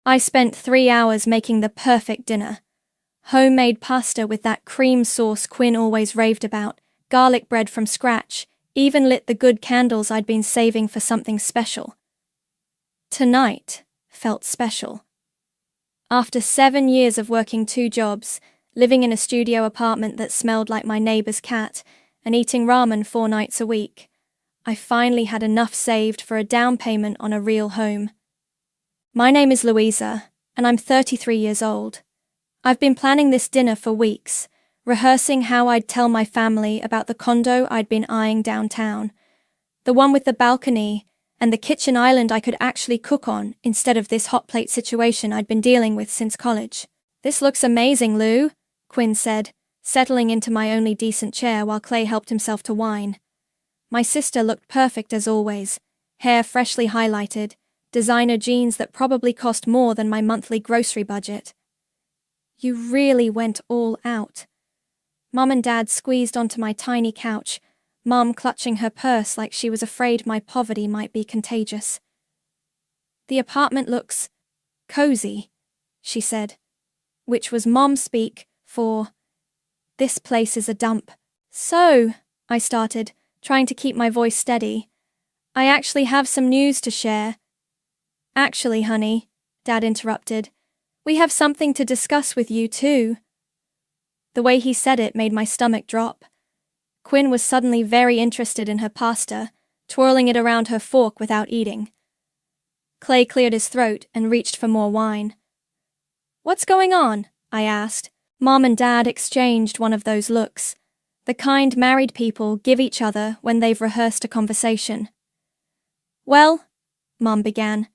I spent 3 hours making the perfect dinner. Homemade pasta with that cream sauce Quinn always raved about, garlic bread from scratch, even lit the good candles I'd been saving for something special. Tonight felt special. After 7 years of working 2 jobs, living in a studio apartment that smelled like my neighbor's cat, and eating ramen 4 nights a week, I finally had enough saved for a down payment on a real home. My name is Louisa, and I'm 33 years old. I've been planning this dinner for weeks, rehearsing how I'd tell my family about the condo I'd been eyeing downtown, the one with the balcony and the kitchen island I could actually cook on instead of this hot plate situation I'd been dealing with since college. "This looks amazing, Lou," Quinn said, settling into my only decent chair while Clay helped himself to wine. My sister looked perfect as always, hair freshly highlighted, designer jeans that probably cost more than my monthly grocery budget. "You really went all out." Mom and Dad squeezed onto my tiny couch, Mom clutching her purse like she was afraid my poverty might be contagious. "The apartment looks cozy," she said, which was Mom speak for, "This place is a dump." "So," I started, trying to keep my voice steady, "I actually have some news to share." "Actually, honey," Dad interrupted, "we have something to discuss with you too." The way he said it made my stomach drop. Quinn was suddenly very interested in her pasta, twirling it around her fork without eating. Clay cleared his throat and reached for more wine. "What's going on?" I asked. Mom and Dad exchanged one of those looks, the kind married people give each other when they've rehearsed a conversation. "Well," Mom began,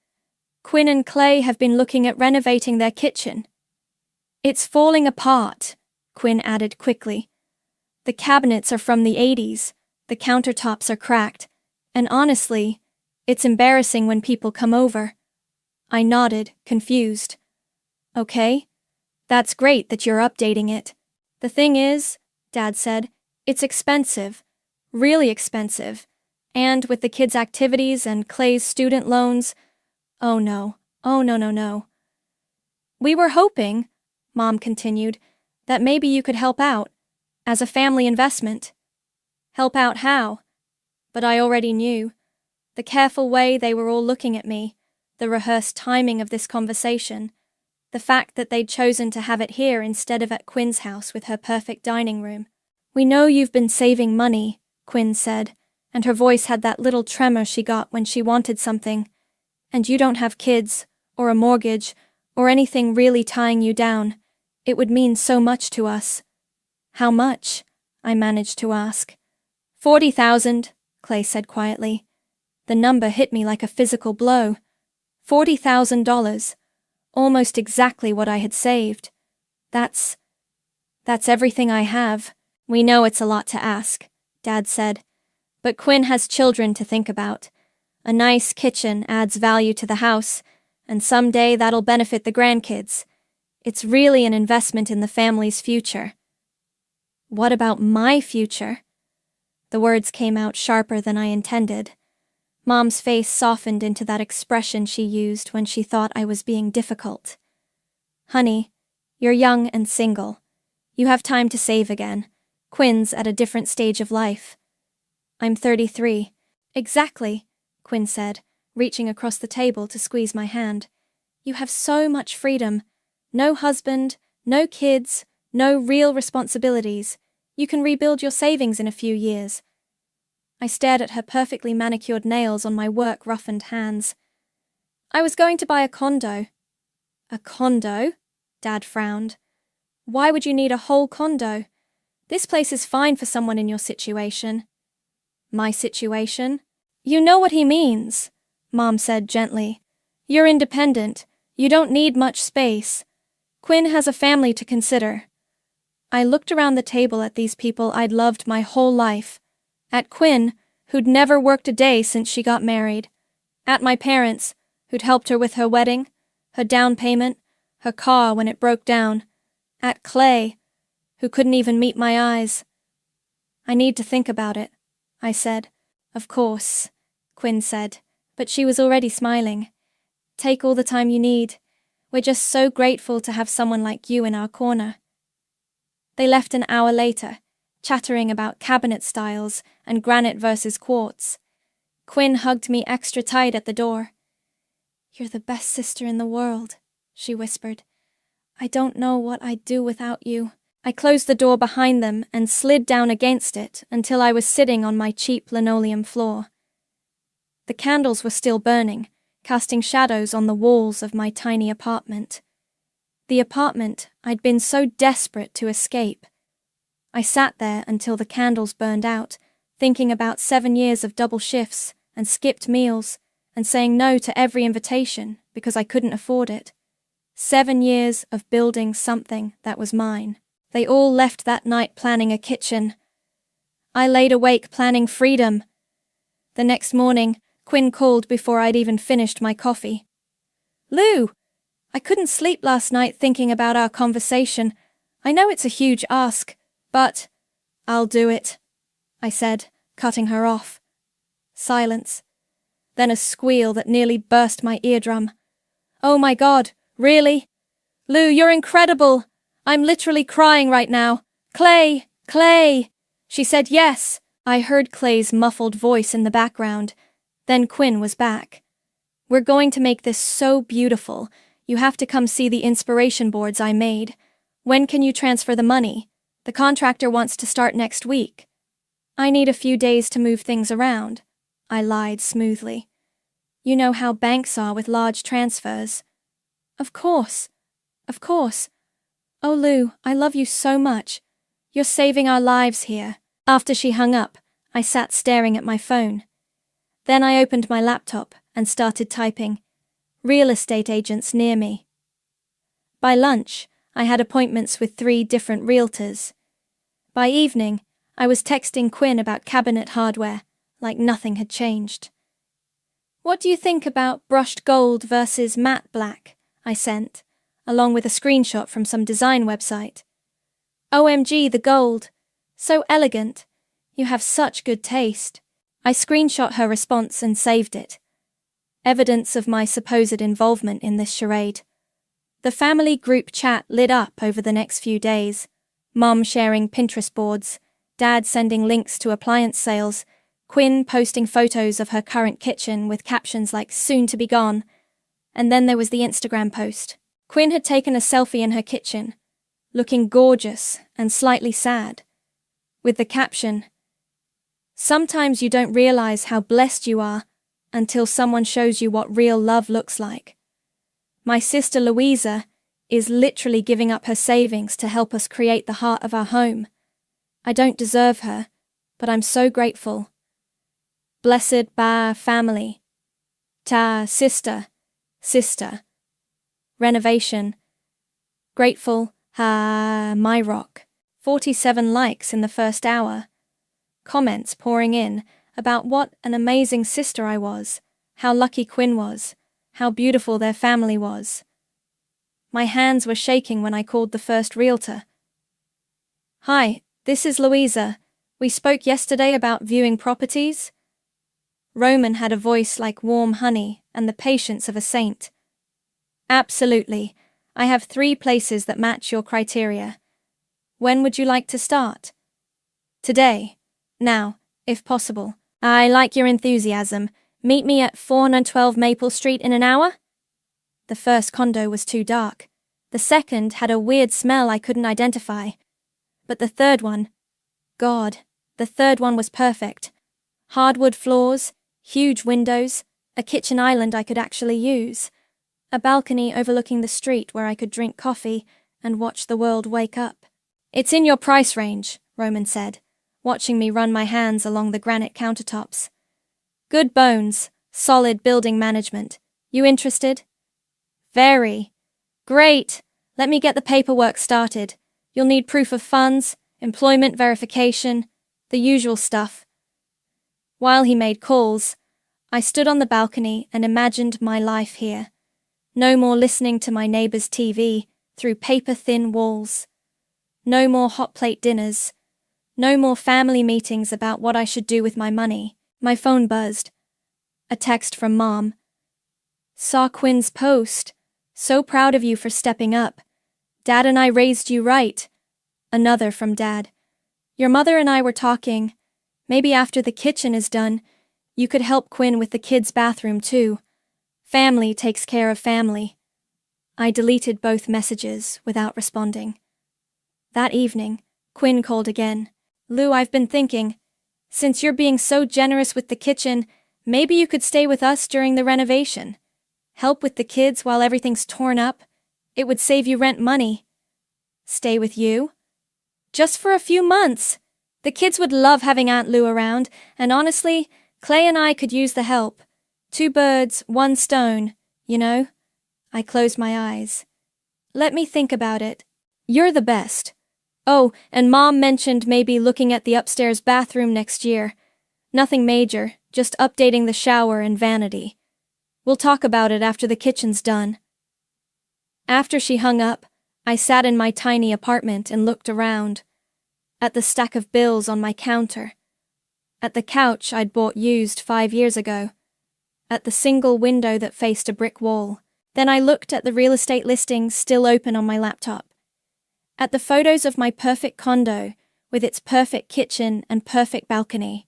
"Quinn and Clay have been looking at renovating their kitchen." "It's falling apart," Quinn added quickly. "The cabinets are from the 80s, the countertops are cracked, and honestly, it's embarrassing when people come over." I nodded, confused. "Okay, that's great that you're updating it. The thing is," Dad said, "it's expensive, really expensive, and with the kids' activities and Clay's student loans, oh no, no. We were hoping," Mom continued, "that maybe you could help out, as a family investment." Help out how? But I already knew. The careful way they were all looking at me, the rehearsed timing of this conversation, the fact that they'd chosen to have it here instead of at Quinn's house with her perfect dining room. "We know you've been saving money," Quinn said, and her voice had that little tremor she got when she wanted something. "And you don't have kids, or a mortgage, or anything really tying you down. It would mean so much to us." "How much?" I managed to ask. "40,000, Clay said quietly. The number hit me like a physical blow. $40,000. Almost exactly what I had saved. That's everything I have." "We know it's a lot to ask," Dad said, "but Quinn has children to think about. A nice kitchen adds value to the house, and someday that'll benefit the grandkids. It's really an investment in the family's future." "What about my future?" The words came out sharper than I intended. Mom's face softened into that expression she used when she thought I was being difficult. "Honey, you're young and single. You have time to save again. Quinn's at a different stage of life." "I'm 33. "Exactly," Quinn said, reaching across the table to squeeze my hand. "You have so much freedom. No husband, no kids, no real responsibilities. You can rebuild your savings in a few years." I stared at her perfectly manicured nails on my work-roughened hands. "I was going to buy a condo." "A condo?" Dad frowned. "Why would you need a whole condo? This place is fine for someone in your situation." "My situation?" "You know what he means," Mom said gently. "You're independent. You don't need much space. Quinn has a family to consider." I looked around the table at these people I'd loved my whole life. At Quinn, who'd never worked a day since she got married. At my parents, who'd helped her with her wedding, her down payment, her car when it broke down. At Clay, who couldn't even meet my eyes. "I need to think about it," I said. "Of course," Quinn said, but she was already smiling. "Take all the time you need. We're just so grateful to have someone like you in our corner." They left an hour later, chattering about cabinet styles and granite versus quartz. Quinn hugged me extra tight at the door. "You're the best sister in the world," she whispered. "I don't know what I'd do without you." I closed the door behind them and slid down against it until I was sitting on my cheap linoleum floor. The candles were still burning, casting shadows on the walls of my tiny apartment. The apartment I'd been so desperate to escape. I sat there until the candles burned out, thinking about 7 years of double shifts and skipped meals and saying no to every invitation because I couldn't afford it. 7 years of building something that was mine. They all left that night planning a kitchen. I laid awake planning freedom. The next morning, Quinn called before I'd even finished my coffee. "Lou, I couldn't sleep last night thinking about our conversation. I know it's a huge ask, but I'll do it," I said, cutting her off. Silence. Then a squeal that nearly burst my eardrum. "Oh my God, really? Lou, you're incredible! I'm literally crying right now. Clay! Clay!" She said yes. I heard Clay's muffled voice in the background. Then Quinn was back. "We're going to make this so beautiful. You have to come see the inspiration boards I made. When can you transfer the money? The contractor wants to start next week." "I need a few days to move things around," I lied smoothly. "You know how banks are with large transfers." Of course. "Oh, Lou, I love you so much. You're saving our lives here." After she hung up, I sat staring at my phone. Then I opened my laptop and started typing, "Real estate agents near me." By lunch, I had appointments with 3 different realtors. By evening, I was texting Quinn about cabinet hardware, like nothing had changed. "What do you think about brushed gold versus matte black?" I sent, along with a screenshot from some design website. "OMG, the gold. So elegant. You have such good taste." I screenshot her response and saved it. Evidence of my supposed involvement in this charade. The family group chat lit up over the next few days. Mom sharing Pinterest boards, Dad sending links to appliance sales, Quinn posting photos of her current kitchen with captions like "soon to be gone." And then there was the Instagram post. Quinn had taken a selfie in her kitchen, looking gorgeous and slightly sad, with the caption, "Sometimes you don't realize how blessed you are until someone shows you what real love looks like. My sister Louisa is literally giving up her savings to help us create the heart of our home. I don't deserve her, but I'm so grateful. Blessed ba family. Ta sister. Renovation. Grateful, my rock." 47 likes in the first hour. Comments pouring in about what an amazing sister I was, how lucky Quinn was, how beautiful their family was. My hands were shaking when I called the first realtor. "Hi, this is Louisa. We spoke yesterday about viewing properties." Roman had a voice like warm honey and the patience of a saint. "Absolutely. I have 3 places that match your criteria. When would you like to start?" "Today. Now, if possible." "I like your enthusiasm. Meet me at 412 Maple Street in an hour?" The first condo was too dark. The second had a weird smell I couldn't identify. But the third one, God, the third one was perfect. Hardwood floors, huge windows, a kitchen island I could actually use, a balcony overlooking the street where I could drink coffee and watch the world wake up. "It's in your price range," Roman said, watching me run my hands along the granite countertops. "Good bones, solid building management. You interested?" "Very. Great. Let me get the paperwork started. You'll need proof of funds, employment verification, the usual stuff." While he made calls, I stood on the balcony and imagined my life here. No more listening to my neighbor's TV through paper-thin walls. No more hot plate dinners. No more family meetings about what I should do with my money. My phone buzzed. A text from Mom. "Saw Quinn's post. So proud of you for stepping up. Dad and I raised you right. Another from Dad. Your mother and I were talking. Maybe after the kitchen is done, you could help Quinn with the kids' bathroom too. Family takes care of family. I deleted both messages without responding. That evening, Quinn called again. Lou, I've been thinking, since you're being so generous with the kitchen, maybe you could stay with us during the renovation. Help with the kids while everything's torn up. It would save you rent money. Stay with you? Just for a few months. The kids would love having Aunt Lou around, and honestly, Clay and I could use the help. 2 birds, 1 stone, you know? I closed my eyes. Let me think about it. You're the best. Oh, and Mom mentioned maybe looking at the upstairs bathroom next year. Nothing major, just updating the shower and vanity. We'll talk about it after the kitchen's done. After she hung up, I sat in my tiny apartment and looked around. At the stack of bills on my counter. At the couch I'd bought used 5 years ago. At the single window that faced a brick wall. Then I looked at the real estate listings still open on my laptop. At the photos of my perfect condo with its perfect kitchen and perfect balcony.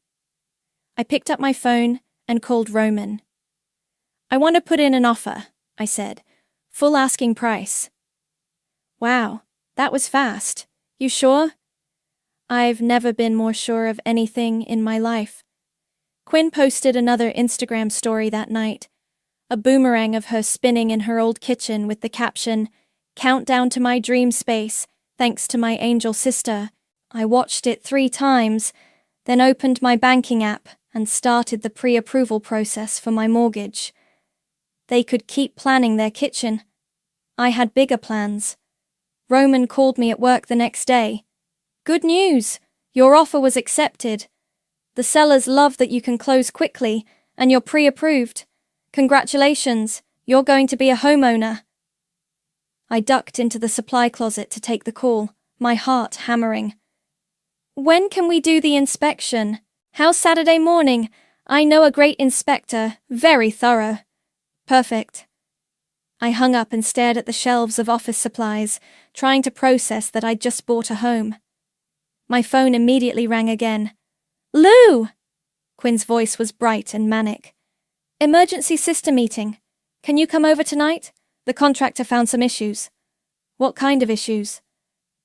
I picked up my phone and called Roman. I want to put in an offer, I said. Full asking price. Wow, that was fast. You sure? I've never been more sure of anything in my life. Quinn posted another Instagram story that night. A boomerang of her spinning in her old kitchen with the caption, "Countdown to my dream space, thanks to my angel sister." I watched it 3 times, then opened my banking app and started the pre-approval process for my mortgage. They could keep planning their kitchen. I had bigger plans. Roman called me at work the next day. Good news! Your offer was accepted. The sellers love that you can close quickly, and you're pre-approved. Congratulations, you're going to be a homeowner. I ducked into the supply closet to take the call, my heart hammering. When can we do the inspection? How's Saturday morning? I know a great inspector, very thorough. Perfect. I hung up and stared at the shelves of office supplies, trying to process that I'd just bought a home. My phone immediately rang again. Lou! Quinn's voice was bright and manic. Emergency system meeting. Can you come over tonight? The contractor found some issues. What kind of issues?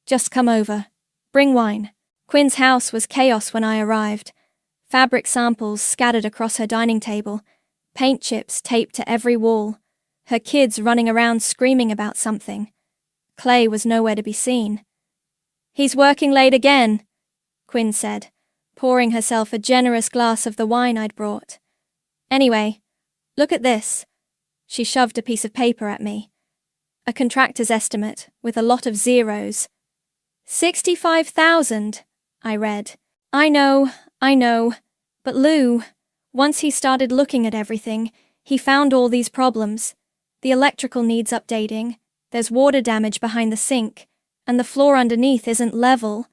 Just come over. Bring wine. Quinn's house was chaos when I arrived. Fabric samples scattered across her dining table. Paint chips taped to every wall. Her kids running around screaming about something. Clay was nowhere to be seen. He's working late again, Quinn said, pouring herself a generous glass of the wine I'd brought. Anyway, look at this. She shoved a piece of paper at me. A contractor's estimate, with a lot of zeros. 65,000, I read. I know. But Lou, once he started looking at everything, he found all these problems. The electrical needs updating, there's water damage behind the sink, and the floor underneath isn't level.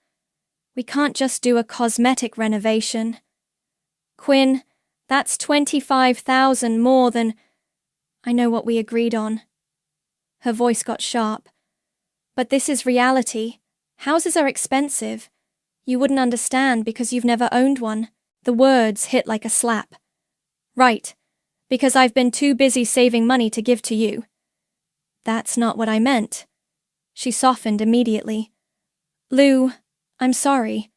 We can't just do a cosmetic renovation. Quinn, that's 25,000 more than... I know what we agreed on. Her voice got sharp. But this is reality. Houses are expensive. You wouldn't understand because you've never owned one. The words hit like a slap. Right, because I've been too busy saving money to give to you. That's not what I meant. She softened immediately. Lou, I'm sorry.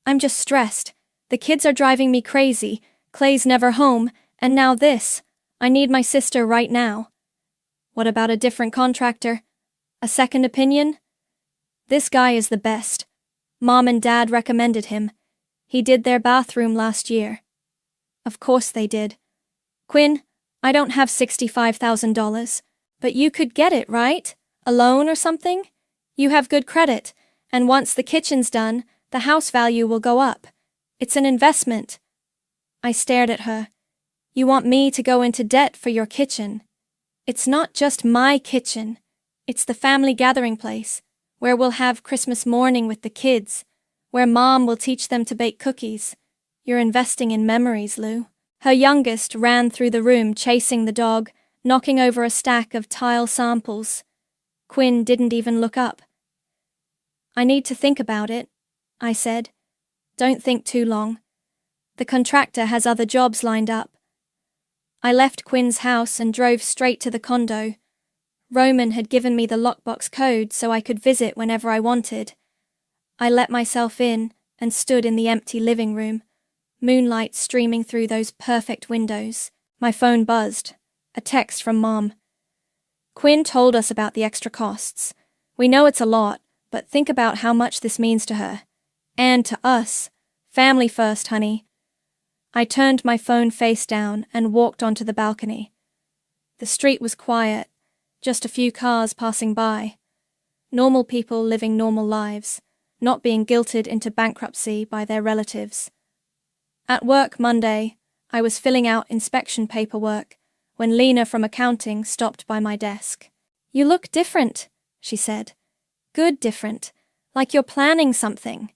I'm just stressed. The kids are driving me crazy. Clay's never home, and now this. I need my sister right now. What about a different contractor? A second opinion? This guy is the best. Mom and Dad recommended him. He did their bathroom last year. Of course they did. Quinn, I don't have $65,000, but you could get it, right? A loan or something? You have good credit, and once the kitchen's done, the house value will go up. It's an investment. I stared at her. You want me to go into debt for your kitchen? It's not just my kitchen. It's the family gathering place, where we'll have Christmas morning with the kids, where Mom will teach them to bake cookies. You're investing in memories, Lou. Her youngest ran through the room chasing the dog, knocking over a stack of tile samples. Quinn didn't even look up. "I need to think about it," I said. "Don't think too long. The contractor has other jobs lined up." I left Quinn's house and drove straight to the condo. Roman had given me the lockbox code so I could visit whenever I wanted. I let myself in and stood in the empty living room, moonlight streaming through those perfect windows. My phone buzzed. A text from Mom. "Quinn told us about the extra costs. We know it's a lot, but think about how much this means to her. And to us. Family first, honey." I turned my phone face down and walked onto the balcony. The street was quiet, just a few cars passing by. Normal people living normal lives, not being guilted into bankruptcy by their relatives. At work Monday, I was filling out inspection paperwork when Lena from accounting stopped by my desk. "You look different," she said. "Good different, like you're planning something."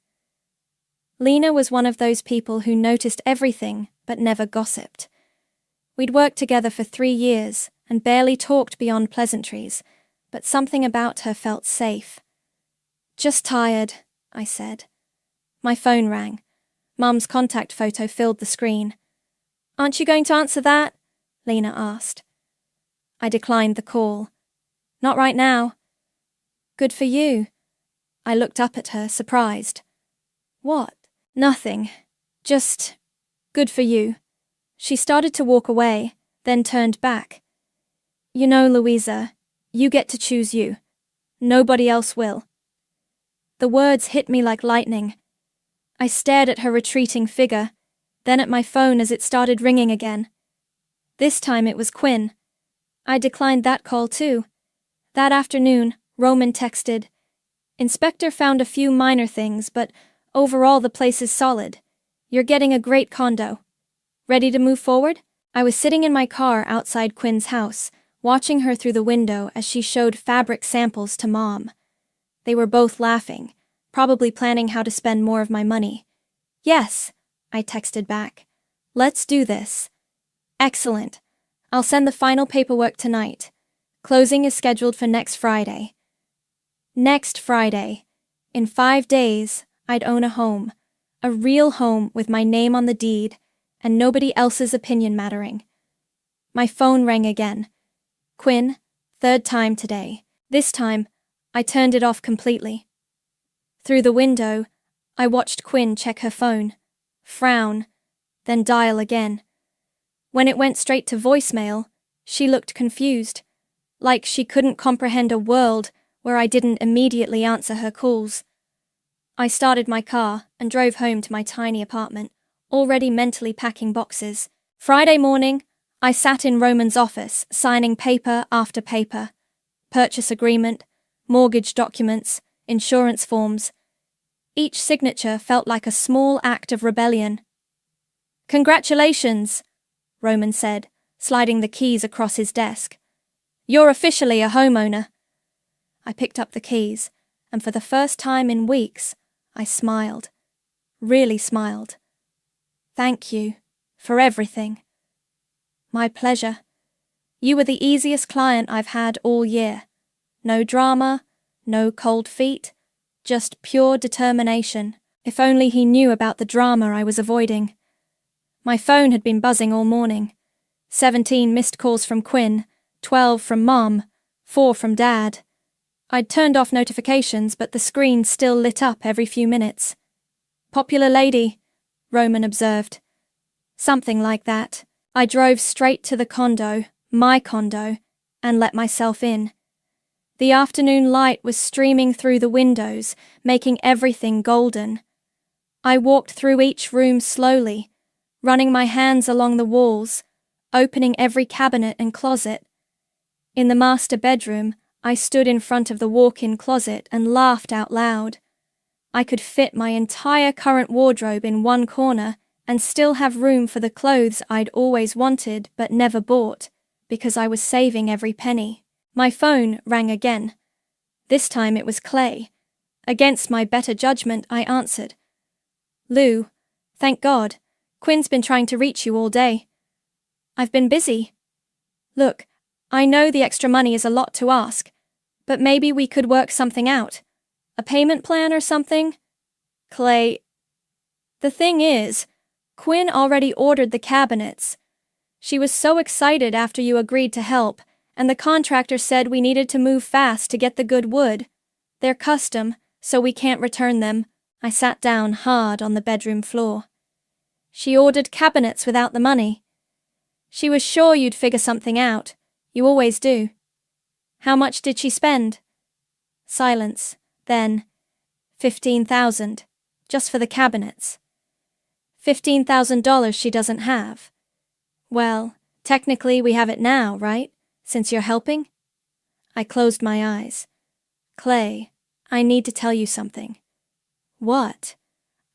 Lena was one of those people who noticed everything but never gossiped. We'd worked together for 3 years and barely talked beyond pleasantries, but something about her felt safe. "Just tired," I said. My phone rang. Mum's contact photo filled the screen. "Aren't you going to answer that?" Lena asked. I declined the call. "Not right now." "Good for you." I looked up at her, surprised. "What?" "Nothing. Just good for you." She started to walk away, then turned back. "You know, Louisa, you get to choose you. Nobody else will." The words hit me like lightning. I stared at her retreating figure, then at my phone as it started ringing again. This time it was Quinn. I declined that call too. That afternoon, Roman texted, "Inspector found a few minor things, but overall the place is solid. You're getting a great condo. Ready to move forward?" I was sitting in my car outside Quinn's house, watching her through the window as she showed fabric samples to Mom. They were both laughing, probably planning how to spend more of my money. "Yes," I texted back. "Let's do this." "Excellent. I'll send the final paperwork tonight. Closing is scheduled for next Friday." Next Friday. In 5 days, I'd own a home. A real home with my name on the deed, and nobody else's opinion mattering. My phone rang again. "Quinn, 3rd time today." This time, I turned it off completely. Through the window, I watched Quinn check her phone, frown, then dial again. When it went straight to voicemail, she looked confused, like she couldn't comprehend a world where I didn't immediately answer her calls. I started my car and drove home to my tiny apartment, already mentally packing boxes. Friday morning, I sat in Roman's office, signing paper after paper. Purchase agreement, mortgage documents, insurance forms. Each signature felt like a small act of rebellion. "Congratulations," Roman said, sliding the keys across his desk. "You're officially a homeowner." I picked up the keys, and for the first time in weeks, I smiled. Really smiled. "Thank you for everything." "My pleasure. You were the easiest client I've had all year. No drama, no cold feet, just pure determination." If only he knew about the drama I was avoiding. My phone had been buzzing all morning. 17 missed calls from Quinn, 12 from Mom, 4 from Dad. I'd turned off notifications, but the screen still lit up every few minutes. "Popular lady," Roman observed. Something like that. I drove straight to the condo, my condo, and let myself in. The afternoon light was streaming through the windows, making everything golden. I walked through each room slowly, running my hands along the walls, opening every cabinet and closet. In the master bedroom, I stood in front of the walk-in closet and laughed out loud. I could fit my entire current wardrobe in one corner and still have room for the clothes I'd always wanted but never bought, because I was saving every penny. My phone rang again. This time it was Clay. Against my better judgment, I answered. "Lou, thank God. Quinn's been trying to reach you all day." "I've been busy." "Look, I know the extra money is a lot to ask, but maybe we could work something out. A payment plan or something? Clay, the thing is, Quinn already ordered the cabinets. She was so excited after you agreed to help, and the contractor said we needed to move fast to get the good wood. They're custom, so we can't return them. I sat down hard on the bedroom floor. She ordered cabinets without the money. She was sure you'd figure something out. You always do. How much did she spend? Silence. Then, 15,000, just for the cabinets. $15,000 she doesn't have. Well, technically we have it now, right? Since you're helping? I closed my eyes. Clay, I need to tell you something. What?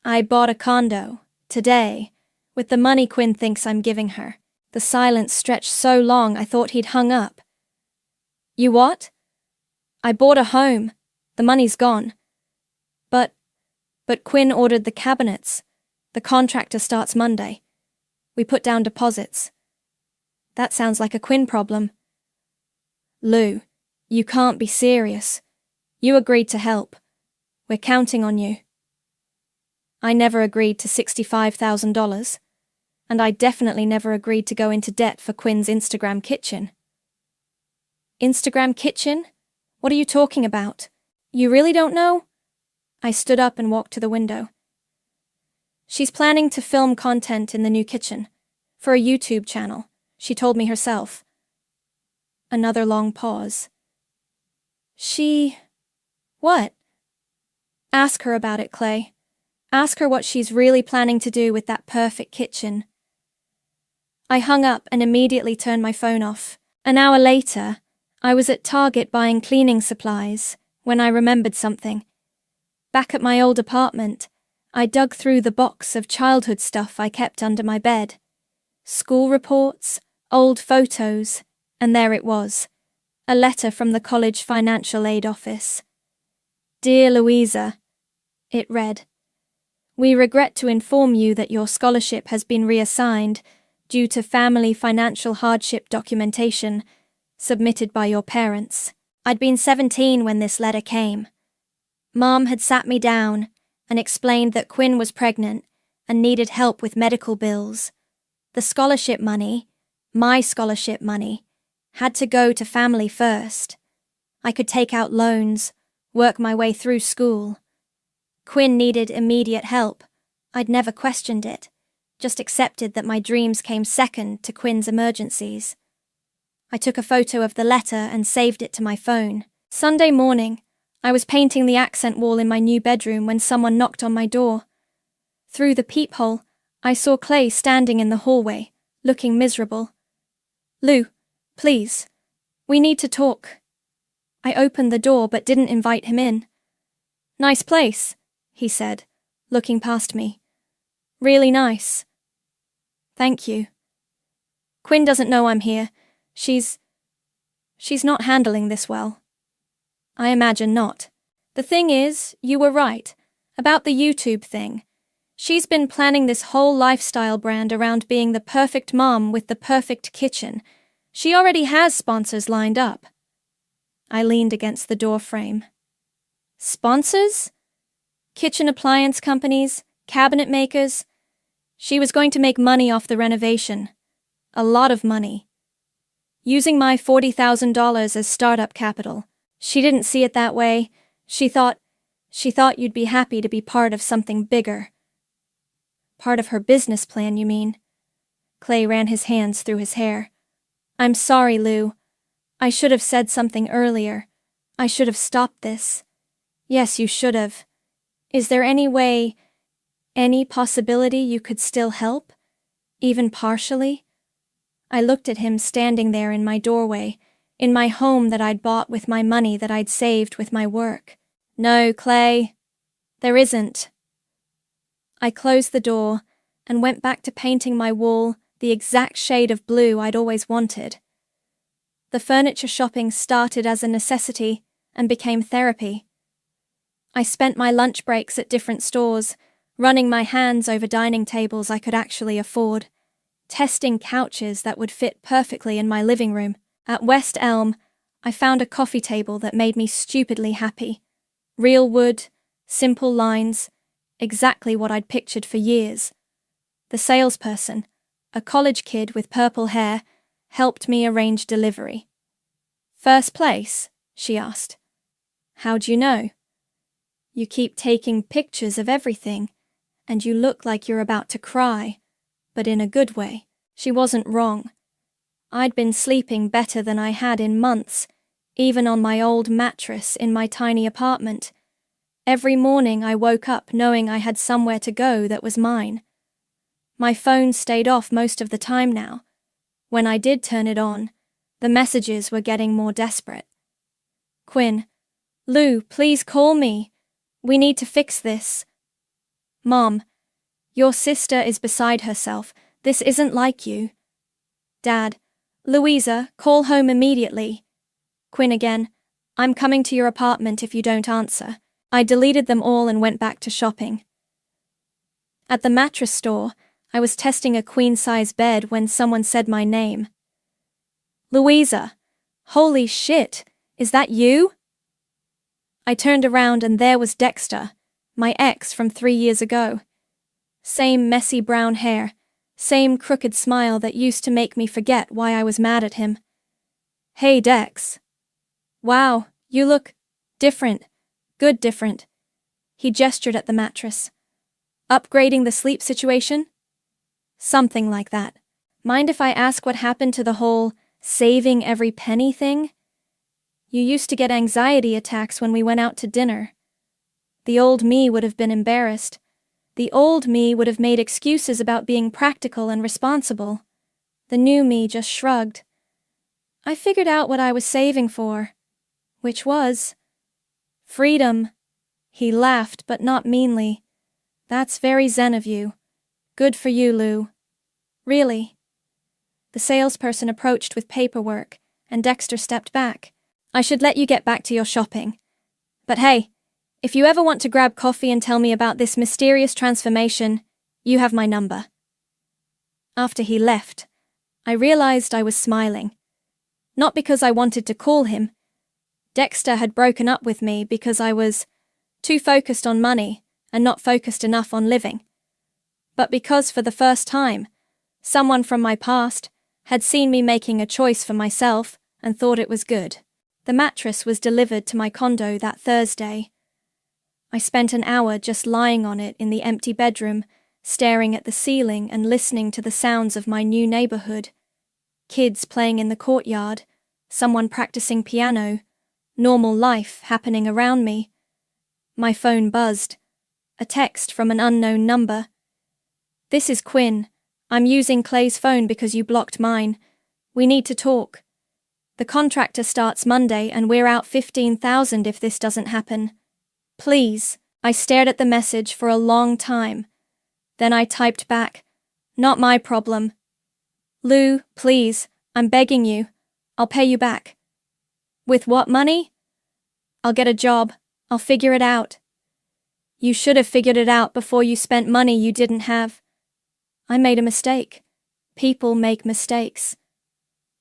I bought a condo, today, with the money Quinn thinks I'm giving her. The silence stretched so long I thought he'd hung up. You what? I bought a home. The money's gone. But Quinn ordered the cabinets. The contractor starts Monday. We put down deposits. That sounds like a Quinn problem. Lou, you can't be serious. You agreed to help. We're counting on you. I never agreed to $65,000. And I definitely never agreed to go into debt for Quinn's Instagram kitchen. Instagram kitchen? What are you talking about? You really don't know? I stood up and walked to the window. She's planning to film content in the new kitchen, for a YouTube channel, she told me herself. Another long pause. What? Ask her about it, Clay. Ask her what she's really planning to do with that perfect kitchen. I hung up and immediately turned my phone off. An hour later, I was at Target buying cleaning supplies when I remembered something. Back at my old apartment, I dug through the box of childhood stuff I kept under my bed. School reports, old photos, and there it was, a letter from the college financial aid office. Dear Louisa, it read, we regret to inform you that your scholarship has been reassigned due to family financial hardship documentation submitted by your parents. I'd been 17 when this letter came. Mom had sat me down and explained that Quinn was pregnant and needed help with medical bills. The scholarship money, my scholarship money, had to go to family first. I could take out loans, work my way through school. Quinn needed immediate help. I'd never questioned it, just accepted that my dreams came second to Quinn's emergencies. I took a photo of the letter and saved it to my phone. Sunday morning, I was painting the accent wall in my new bedroom when someone knocked on my door. Through the peephole, I saw Clay standing in the hallway, looking miserable. Lou, please, we need to talk. I opened the door but didn't invite him in. Nice place, he said, looking past me. Really nice. Thank you. Quinn doesn't know I'm here. She's not handling this well. I imagine not. The thing is, you were right, about the YouTube thing. She's been planning this whole lifestyle brand around being the perfect mom with the perfect kitchen. She already has sponsors lined up. I leaned against the door frame. Sponsors? Kitchen appliance companies, cabinet makers. She was going to make money off the renovation. A lot of money. Using my $40,000 as startup capital. She didn't see it that way. She thought you'd be happy to be part of something bigger. Part of her business plan, you mean? Clay ran his hands through his hair. I'm sorry, Lou. I should have said something earlier. I should have stopped this. Yes, you should have. Is there any way, any possibility you could still help? Even partially? I looked at him standing there in my doorway, in my home that I'd bought with my money that I'd saved with my work. No, Clay, there isn't. I closed the door and went back to painting my wall the exact shade of blue I'd always wanted. The furniture shopping started as a necessity and became therapy. I spent my lunch breaks at different stores, running my hands over dining tables I could actually afford, testing couches that would fit perfectly in my living room. At West Elm, I found a coffee table that made me stupidly happy. Real wood, simple lines, exactly what I'd pictured for years. The salesperson, a college kid with purple hair, helped me arrange delivery. "First place?" she asked. "How'd you know?" "You keep taking pictures of everything, and you look like you're about to cry, but in a good way." She wasn't wrong. I'd been sleeping better than I had in months, even on my old mattress in my tiny apartment. Every morning I woke up knowing I had somewhere to go that was mine. My phone stayed off most of the time now. When I did turn it on, the messages were getting more desperate. "Quinn, Lou, please call me. We need to fix this." "Mom, your sister is beside herself. This isn't like you." "Dad, Louisa, call home immediately." "Quinn again, I'm coming to your apartment if you don't answer." I deleted them all and went back to shopping. At the mattress store, I was testing a queen-size bed when someone said my name. "Louisa, holy shit, is that you?" I turned around and there was Dexter, my ex from 3 years ago. Same messy brown hair, same crooked smile that used to make me forget why I was mad at him. "Hey, Dex. Wow, you look different. Good different." He gestured at the mattress. "Upgrading the sleep situation?" "Something like that. Mind if I ask what happened to the whole saving every penny thing? You used to get anxiety attacks when we went out to dinner." The old me would have been embarrassed. The old me would have made excuses about being practical and responsible. The new me just shrugged. I figured out what I was saving for. Which was freedom. He laughed, but not meanly. "That's very zen of you. Good for you, Lou." "Really?" The salesperson approached with paperwork, and Dexter stepped back. "I should let you get back to your shopping. But hey, if you ever want to grab coffee and tell me about this mysterious transformation, you have my number." After he left, I realized I was smiling. Not because I wanted to call him. Dexter had broken up with me because I was too focused on money and not focused enough on living. But because for the first time, someone from my past had seen me making a choice for myself and thought it was good. The mattress was delivered to my condo that Thursday. I spent an hour just lying on it in the empty bedroom, staring at the ceiling and listening to the sounds of my new neighborhood. Kids playing in the courtyard, someone practicing piano, normal life happening around me. My phone buzzed. A text from an unknown number. "This is Quinn. I'm using Clay's phone because you blocked mine. We need to talk. The contractor starts Monday and we're out $15,000 if this doesn't happen. Please." I stared at the message for a long time. Then I typed back, "Not my problem." "Lou, please, I'm begging you. I'll pay you back." "With what money?" "I'll get a job. I'll figure it out." "You should have figured it out before you spent money you didn't have." I made a mistake. People make mistakes.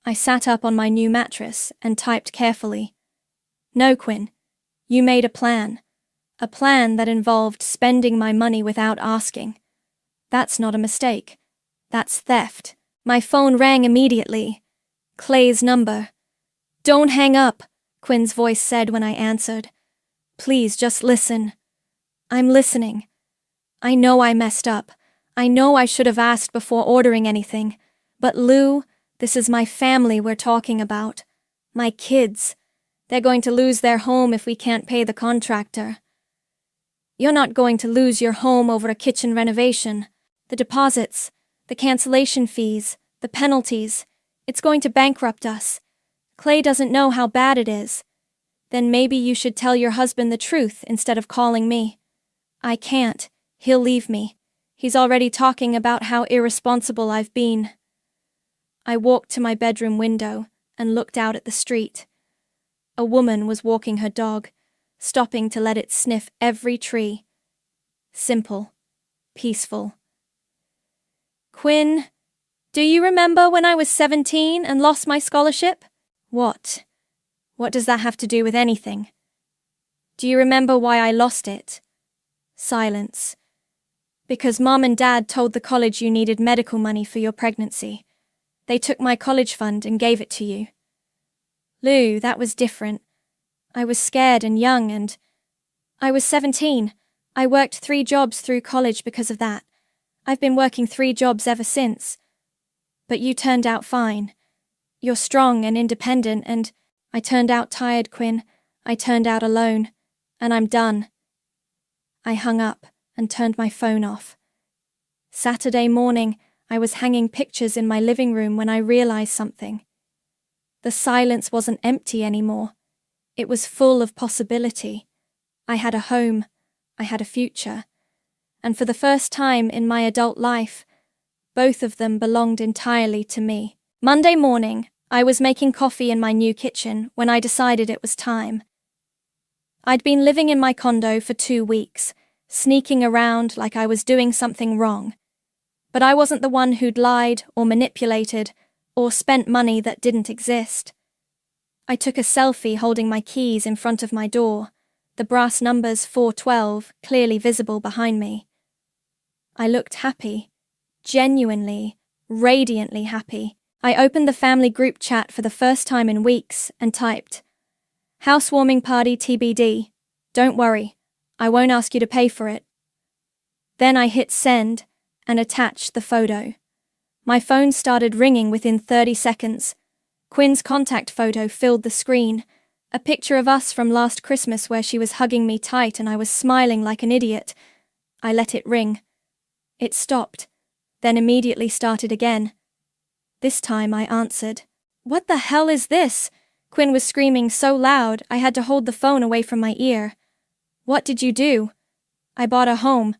I sat up on my new mattress and typed carefully. "No, Quinn. You made a plan. A plan that involved spending my money without asking. That's not a mistake. That's theft." My phone rang immediately. Clay's number. "Don't hang up," Quinn's voice said when I answered. "Please just listen." "I'm listening. I know I messed up. I know I should have asked before ordering anything. But Lou, this is my family we're talking about. My kids. They're going to lose their home if we can't pay the contractor." "You're not going to lose your home over a kitchen renovation. The deposits, the cancellation fees, the penalties. It's going to bankrupt us. Clay doesn't know how bad it is. Then maybe you should tell your husband the truth instead of calling me." "I can't. He'll leave me. He's already talking about how irresponsible I've been." I walked to my bedroom window and looked out at the street. A woman was walking her dog, stopping to let it sniff every tree. Simple. Peaceful. "Quinn, do you remember when I was 17 and lost my scholarship?" What? What does that have to do with anything? Do you remember why I lost it? Silence. Because Mom and Dad told the college you needed medical money for your pregnancy. They took my college fund and gave it to you. Lou, that was different. I was scared and young and... I was 17. I worked 3 jobs through college because of that. I've been working 3 jobs ever since. But you turned out fine. You're strong and independent and... I turned out tired, Quinn. I turned out alone. And I'm done. I hung up and turned my phone off. Saturday morning, I was hanging pictures in my living room when I realized something. The silence wasn't empty anymore. It was full of possibility. I had a home. I had a future. And for the first time in my adult life, both of them belonged entirely to me. Monday morning, I was making coffee in my new kitchen when I decided it was time. I'd been living in my condo for 2 weeks, sneaking around like I was doing something wrong. But I wasn't the one who'd lied or manipulated or spent money that didn't exist. I took a selfie holding my keys in front of my door, the brass numbers 412 clearly visible behind me. I looked happy, genuinely, radiantly happy. I opened the family group chat for the first time in weeks and typed, "Housewarming party TBD. Don't worry, I won't ask you to pay for it." Then I hit send and attached the photo. My phone started ringing within 30 seconds. Quinn's contact photo filled the screen, a picture of us from last Christmas where she was hugging me tight and I was smiling like an idiot. I let it ring. It stopped, then immediately started again. This time I answered. "What the hell is this?" Quinn was screaming so loud I had to hold the phone away from my ear. "What did you do?" "I bought a home."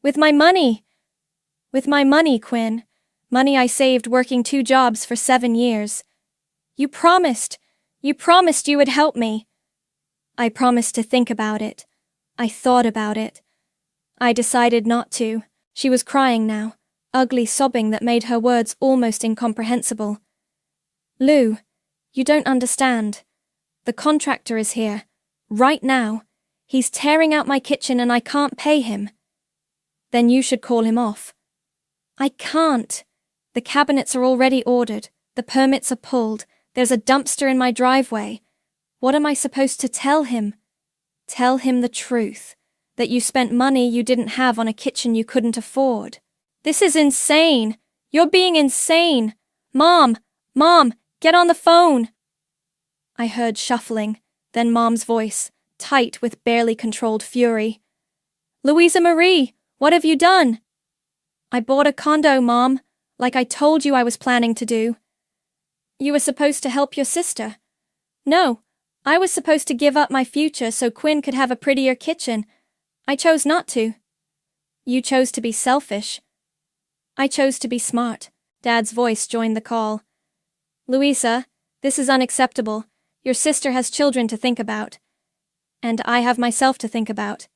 "With my money!" "With my money, Quinn. Money I saved working 2 jobs for 7 years. You promised you would help me." "I promised to think about it. I thought about it. I decided not to." She was crying now, ugly sobbing that made her words almost incomprehensible. "Lou, you don't understand. The contractor is here. Right now. He's tearing out my kitchen and I can't pay him." "Then you should call him off." "I can't. The cabinets are already ordered. The permits are pulled. There's a dumpster in my driveway. What am I supposed to tell him?" "Tell him the truth. That you spent money you didn't have on a kitchen you couldn't afford." "This is insane. You're being insane. Mom, get on the phone." I heard shuffling, then Mom's voice, tight with barely controlled fury. "Louisa Marie, what have you done?" "I bought a condo, Mom, like I told you I was planning to do." "You were supposed to help your sister." "No, I was supposed to give up my future so Quinn could have a prettier kitchen. I chose not to." "You chose to be selfish." "I chose to be smart." Dad's voice joined the call. "Louisa, this is unacceptable. Your sister has children to think about. And I have myself to think about."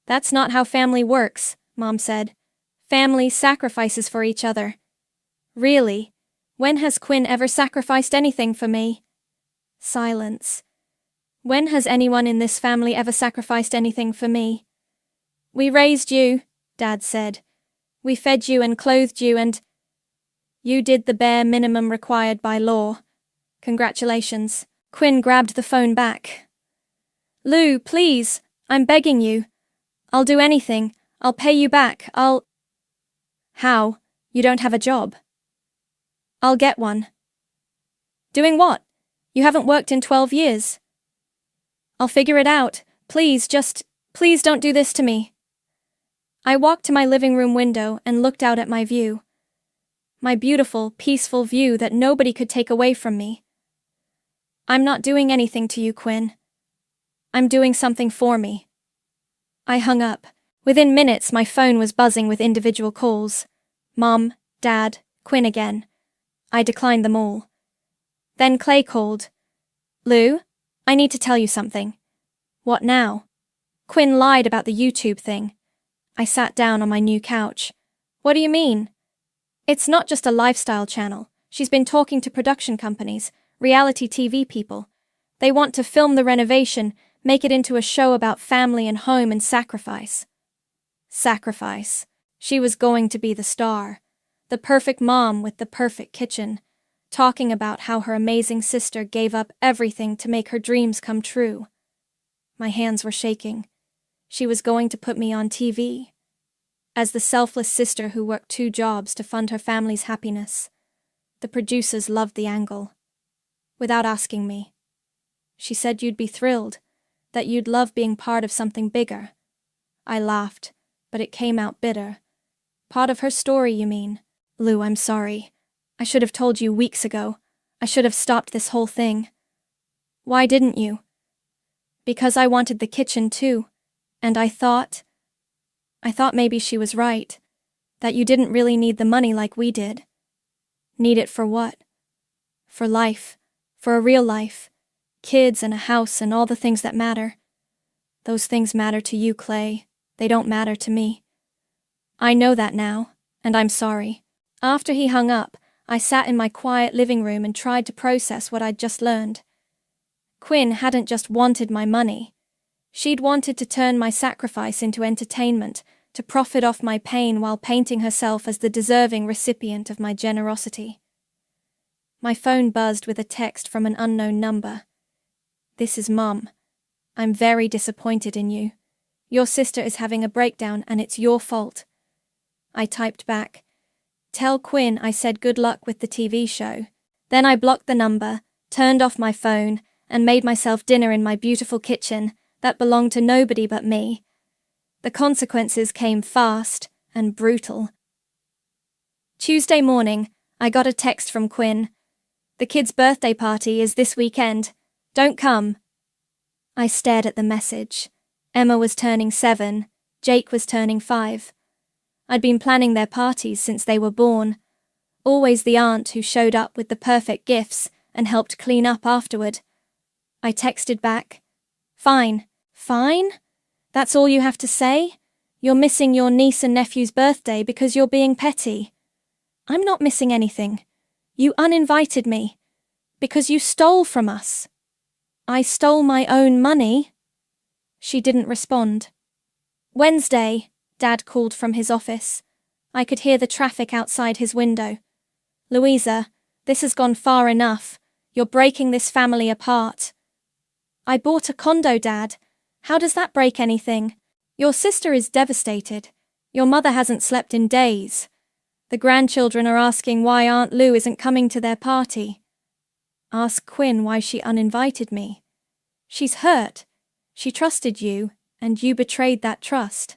"That's not how family works," Mom said. "Family sacrifices for each other." "Really? When has Quinn ever sacrificed anything for me?" Silence. "When has anyone in this family ever sacrificed anything for me?" "We raised you," Dad said. "We fed you and clothed you and..." "You did the bare minimum required by law. Congratulations." Quinn grabbed the phone back. "Lou, please, I'm begging you. I'll do anything. I'll pay you back. I'll..." "How? You don't have a job." "I'll get one." "Doing what? You haven't worked in 12 years." "I'll figure it out. Please don't do this to me." I walked to my living room window and looked out at my view. My beautiful, peaceful view that nobody could take away from me. "I'm not doing anything to you, Quinn. I'm doing something for me." I hung up. Within minutes, my phone was buzzing with individual calls. Mom, Dad, Quinn again. I declined them all. Then Clay called. "Lou, I need to tell you something." "What now?" "Quinn lied about the YouTube thing." I sat down on my new couch. "What do you mean?" "It's not just a lifestyle channel. She's been talking to production companies, Reality TV people. They want to film the renovation, make it into a show about family and home and sacrifice. Sacrifice. She was going to be the star. The perfect mom with the perfect kitchen, talking about how her amazing sister gave up everything to make her dreams come true. My hands were shaking. She was going to put me on TV. As the selfless sister who worked 2 jobs to fund her family's happiness. The producers loved the angle. Without asking me. She said you'd be thrilled, that you'd love being part of something bigger. I laughed, but it came out bitter. Part of her story, you mean? Lou, I'm sorry. I should have told you weeks ago. I should have stopped this whole thing. Why didn't you? Because I wanted the kitchen too, and I thought maybe she was right, that you didn't really need the money like we did. Need it for what? For life, for a real life, kids and a house and all the things that matter. Those things matter to you, Clay. They don't matter to me. I know that now, and I'm sorry. After he hung up, I sat in my quiet living room and tried to process what I'd just learned. Quinn hadn't just wanted my money. She'd wanted to turn my sacrifice into entertainment, to profit off my pain while painting herself as the deserving recipient of my generosity. My phone buzzed with a text from an unknown number. This is Mum. I'm very disappointed in you. Your sister is having a breakdown and it's your fault. I typed back, tell Quinn I said good luck with the TV show. Then I blocked the number, turned off my phone, and made myself dinner in my beautiful kitchen that belonged to nobody but me. The consequences came fast and brutal. Tuesday morning, I got a text from Quinn. The kid's birthday party is this weekend. Don't come. I stared at the message. Emma was turning 7, Jake was turning 5. I'd been planning their parties since they were born. Always the aunt who showed up with the perfect gifts and helped clean up afterward. I texted back, Fine. Fine? That's all you have to say? You're missing your niece and nephew's birthday because you're being petty. I'm not missing anything. You uninvited me. Because you stole from us. I stole my own money. She didn't respond. Wednesday, Dad called from his office. I could hear the traffic outside his window. Louisa, this has gone far enough. You're breaking this family apart. I bought a condo, Dad. How does that break anything? Your sister is devastated. Your mother hasn't slept in days. The grandchildren are asking why Aunt Lou isn't coming to their party. Ask Quinn why she uninvited me. She's hurt. She trusted you, and you betrayed that trust.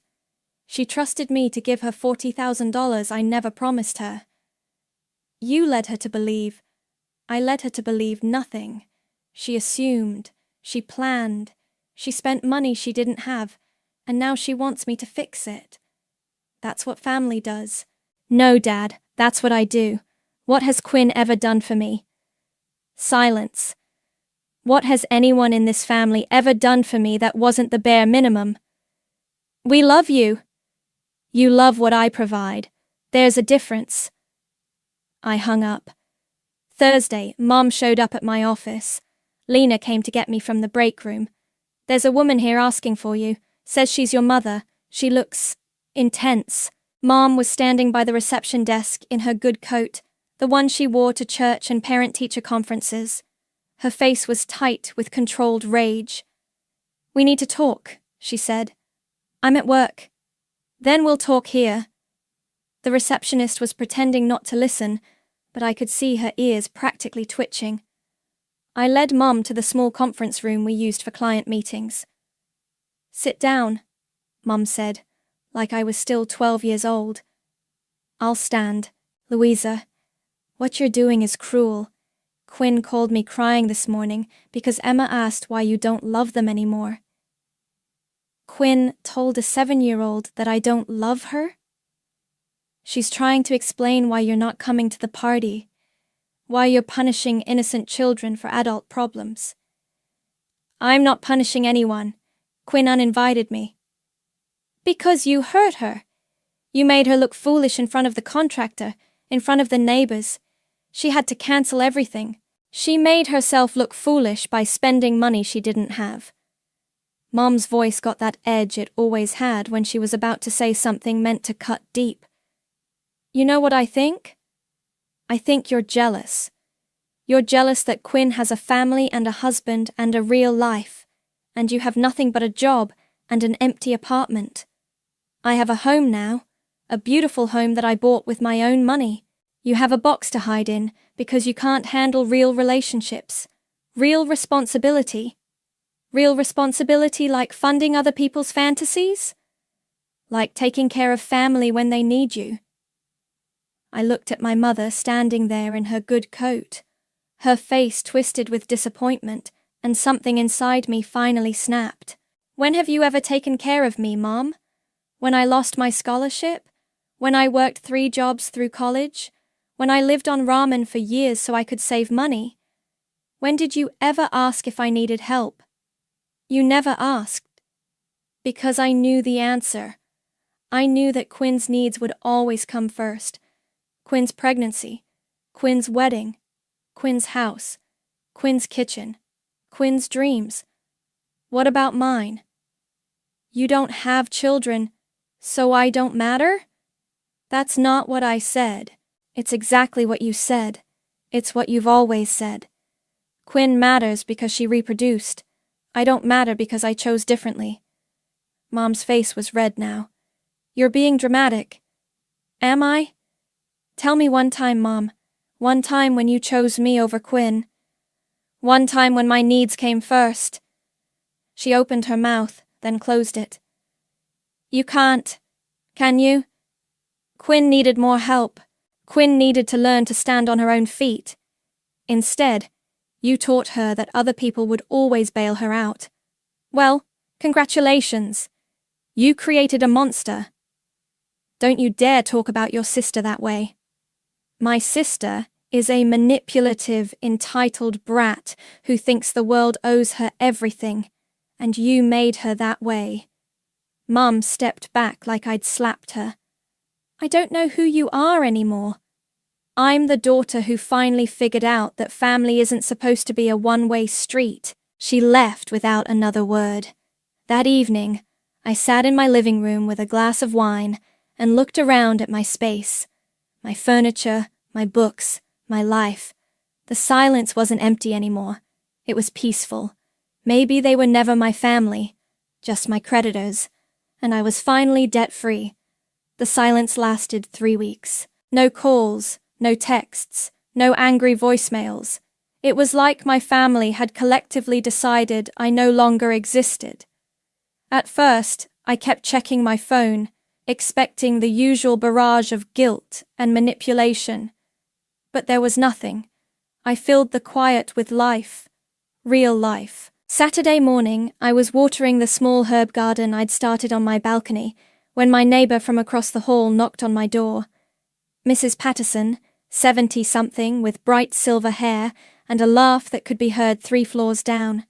She trusted me to give her $40,000 I never promised her. You led her to believe. I led her to believe nothing. She assumed. She planned. She spent money she didn't have, and now she wants me to fix it. That's what family does. No, Dad, that's what I do. What has Quinn ever done for me? Silence. What has anyone in this family ever done for me that wasn't the bare minimum? We love you. You love what I provide. There's a difference. I hung up. Thursday, Mom showed up at my office. Lena came to get me from the break room. There's a woman here asking for you. Says she's your mother. She looks intense. Mom was standing by the reception desk in her good coat, the one she wore to church and parent-teacher conferences. Her face was tight with controlled rage. We need to talk, she said. I'm at work. Then we'll talk here. The receptionist was pretending not to listen, but I could see her ears practically twitching. I led Mom to the small conference room we used for client meetings. Sit down, Mom said, like I was still 12 years old. I'll stand. Louisa, what you're doing is cruel. Quinn called me crying this morning because Emma asked why you don't love them anymore. Quinn told a 7-year-old that I don't love her? She's trying to explain why you're not coming to the party, why you're punishing innocent children for adult problems. I'm not punishing anyone. Quinn uninvited me. Because you hurt her. You made her look foolish in front of the contractor, in front of the neighbors. She had to cancel everything. She made herself look foolish by spending money she didn't have. Mom's voice got that edge it always had when she was about to say something meant to cut deep. You know what I think? I think you're jealous. You're jealous that Quinn has a family and a husband and a real life, and you have nothing but a job and an empty apartment. I have a home now, a beautiful home that I bought with my own money. You have a box to hide in because you can't handle real relationships, real responsibility. Real responsibility like funding other people's fantasies? Like taking care of family when they need you. I looked at my mother standing there in her good coat, her face twisted with disappointment, and something inside me finally snapped. When have you ever taken care of me, Mom? When I lost my scholarship? When I worked 3 jobs through college? When I lived on ramen for years so I could save money? When did you ever ask if I needed help? You never asked. Because I knew the answer. I knew that Quinn's needs would always come first. Quinn's pregnancy, Quinn's wedding, Quinn's house, Quinn's kitchen, Quinn's dreams. What about mine? You don't have children, so I don't matter? That's not what I said. It's exactly what you said. It's what you've always said. Quinn matters because she reproduced. I don't matter because I chose differently. Mom's face was red now. You're being dramatic. Am I? Tell me one time, Mom. One time when you chose me over Quinn. One time when my needs came first. She opened her mouth, then closed it. You can't. Can you? Quinn needed more help. Quinn needed to learn to stand on her own feet. Instead, you taught her that other people would always bail her out. Well, congratulations. You created a monster. Don't you dare talk about your sister that way. My sister is a manipulative, entitled brat who thinks the world owes her everything, and you made her that way. Mum stepped back like I'd slapped her. I don't know who you are anymore. I'm the daughter who finally figured out that family isn't supposed to be a one-way street. She left without another word. That evening, I sat in my living room with a glass of wine and looked around at my space, my furniture, my books, my life. The silence wasn't empty anymore. It was peaceful. Maybe they were never my family, just my creditors, and I was finally debt-free. The silence lasted 3 weeks. No calls, no texts, no angry voicemails. It was like my family had collectively decided I no longer existed. At first, I kept checking my phone, expecting the usual barrage of guilt and manipulation. But there was nothing. I filled the quiet with life. Real life. Saturday morning, I was watering the small herb garden I'd started on my balcony when my neighbour from across the hall knocked on my door. Mrs. Patterson, 70-something, with bright silver hair and a laugh that could be heard 3 floors down.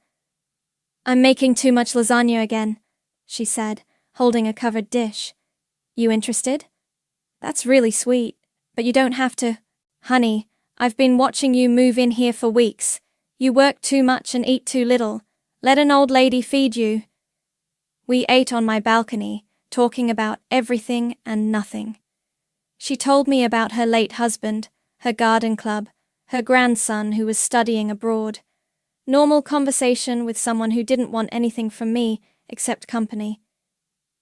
I'm making too much lasagna again, she said, holding a covered dish. You interested? That's really sweet, but you don't have to. Honey, I've been watching you move in here for weeks. You work too much and eat too little. Let an old lady feed you. We ate on my balcony, talking about everything and nothing. She told me about her late husband, her garden club, her grandson who was studying abroad. Normal conversation with someone who didn't want anything from me except company.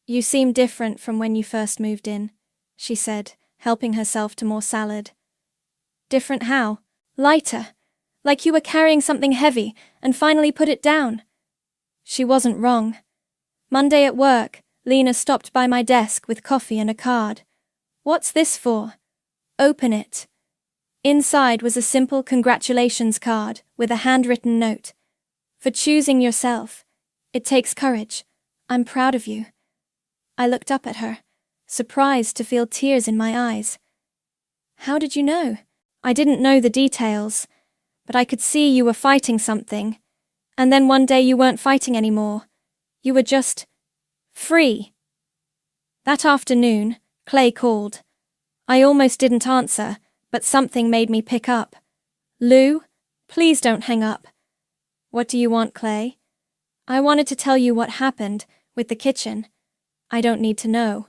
You seem different from when you first moved in, she said, helping herself to more salad. Different how? Lighter. Like you were carrying something heavy and finally put it down. She wasn't wrong. Monday at work, Lena stopped by my desk with coffee and a card. What's this for? Open it. Inside was a simple congratulations card with a handwritten note. For choosing yourself. It takes courage. I'm proud of you. I looked up at her, surprised to feel tears in my eyes. How did you know? I didn't know the details, but I could see you were fighting something. And then one day you weren't fighting anymore. You were just free. That afternoon, Clay called. I almost didn't answer, but something made me pick up. Lou, Please don't hang up. What do you want, Clay? I wanted to tell you what happened with the kitchen. I don't need to know.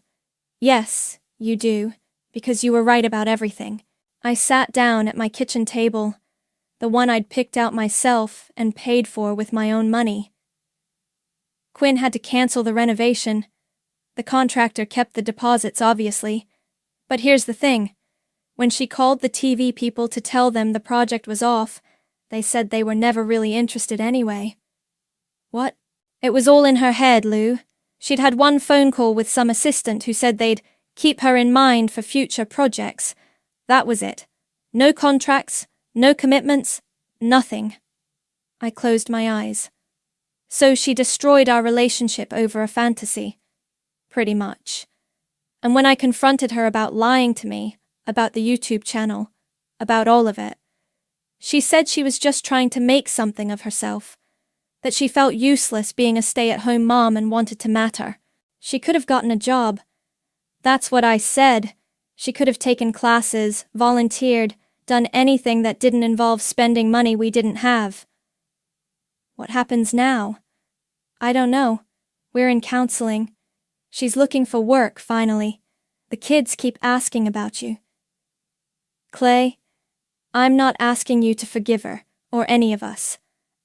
Yes, you do, because you were right about everything. I sat down at my kitchen table, the one I'd picked out myself and paid for with my own money. Quinn had to cancel the renovation. The contractor kept the deposits, obviously. But here's the thing. When she called the TV people to tell them the project was off, they said they were never really interested anyway. What? It was all in her head, Lou. She'd had one phone call with some assistant who said they'd keep her in mind for future projects. That was it. No contracts, no commitments, nothing. I closed my eyes. So she destroyed our relationship over a fantasy. Pretty much. And when I confronted her about lying to me, about the YouTube channel, about all of it, she said she was just trying to make something of herself, that she felt useless being a stay-at-home mom and wanted to matter. She could have gotten a job. That's what I said. She could have taken classes, volunteered, done anything that didn't involve spending money we didn't have. What happens now? I don't know. We're in counseling. She's looking for work, finally. The kids keep asking about you. Clay, I'm not asking you to forgive her, or any of us.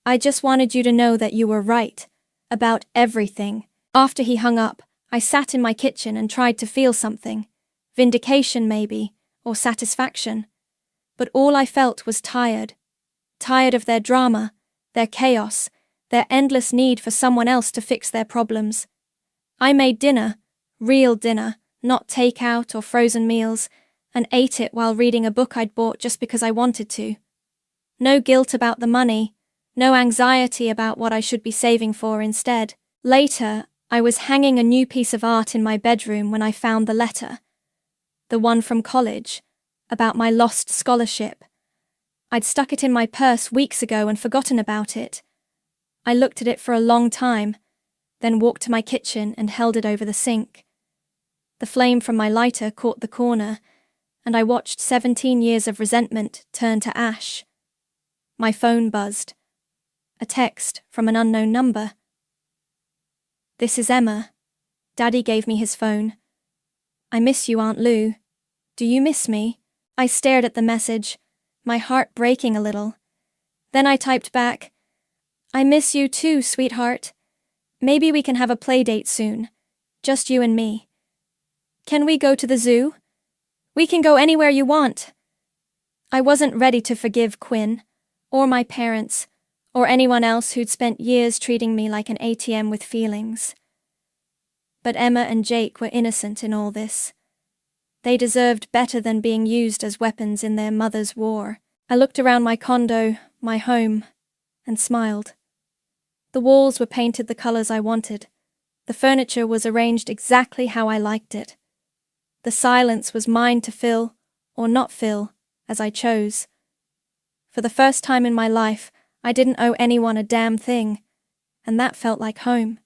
I just wanted you to know that you were right. About everything. After he hung up, I sat in my kitchen and tried to feel something. Vindication, maybe, or satisfaction. But all I felt was tired. Tired of their drama, their chaos, their endless need for someone else to fix their problems. I made dinner, real dinner, not takeout or frozen meals, and ate it while reading a book I'd bought just because I wanted to. No guilt about the money, no anxiety about what I should be saving for instead. Later, I was hanging a new piece of art in my bedroom when I found the letter. The one from college, about my lost scholarship. I'd stuck it in my purse weeks ago and forgotten about it. I looked at it for a long time, then walked to my kitchen and held it over the sink. The flame from my lighter caught the corner, and I watched 17 years of resentment turn to ash. My phone buzzed. A text from an unknown number. This is Emma. Daddy gave me his phone. I miss you, Aunt Lou. Do you miss me? I stared at the message, my heart breaking a little. Then I typed back, I miss you too, sweetheart. Maybe we can have a play date soon. Just you and me. Can we go to the zoo? We can go anywhere you want. I wasn't ready to forgive Quinn, or my parents, or anyone else who'd spent years treating me like an ATM with feelings. But Emma and Jake were innocent in all this. They deserved better than being used as weapons in their mother's war. I looked around my condo, my home, and smiled. The walls were painted the colors I wanted. The furniture was arranged exactly how I liked it. The silence was mine to fill, or not fill, as I chose. For the first time in my life, I didn't owe anyone a damn thing, and that felt like home.